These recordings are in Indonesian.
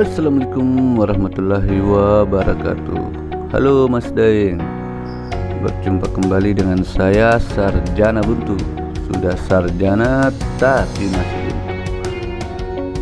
Assalamualaikum warahmatullahi wabarakatuh. Halo Mas Daeng, berjumpa kembali dengan saya Sarjana Buntu. Sudah sarjana tapi masih buntu.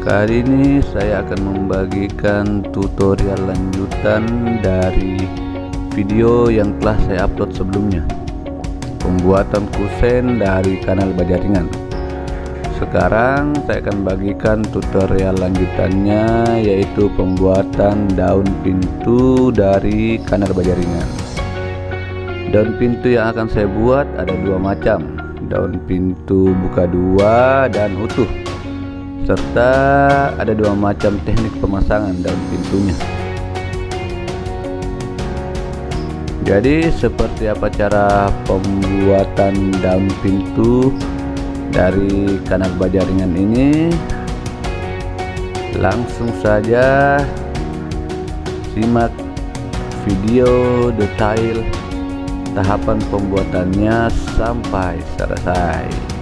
Kali ini saya akan membagikan tutorial lanjutan dari video yang telah saya upload sebelumnya, pembuatan kusen dari Canal Baja Ringan. Sekarang saya akan bagikan tutorial lanjutannya, yaitu pembuatan daun pintu dari Canal Baja Ringan. Daun pintu yang akan saya buat ada dua macam, daun pintu buka dua dan utuh, serta ada dua macam teknik pemasangan daun pintunya. Jadi seperti apa cara pembuatan daun pintu dari Canal Baja Ringan ini? Langsung saja simak video detail tahapan pembuatannya sampai selesai.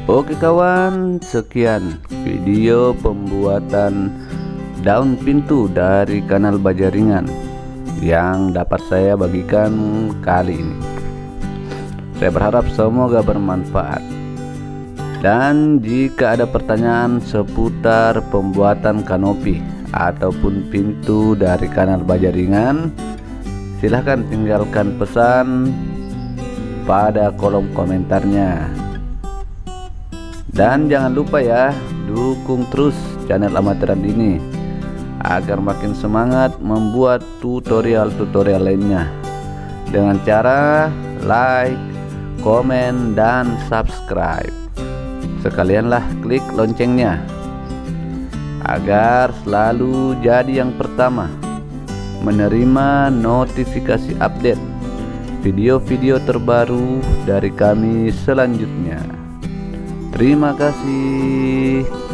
Oke kawan, sekian video pembuatan daun pintu dari Canal Baja Ringan yang dapat saya bagikan kali ini. Saya berharap semoga bermanfaat. Dan jika ada pertanyaan seputar pembuatan kanopi ataupun pintu dari Canal Baja Ringan, silahkan tinggalkan pesan pada kolom komentarnya. Dan jangan lupa ya, dukung terus channel amatiran ini agar makin semangat membuat tutorial-tutorial lainnya dengan cara like, komen, dan subscribe. Sekalianlah klik loncengnya agar selalu jadi yang pertama menerima notifikasi update video-video terbaru dari kami selanjutnya. Terima kasih.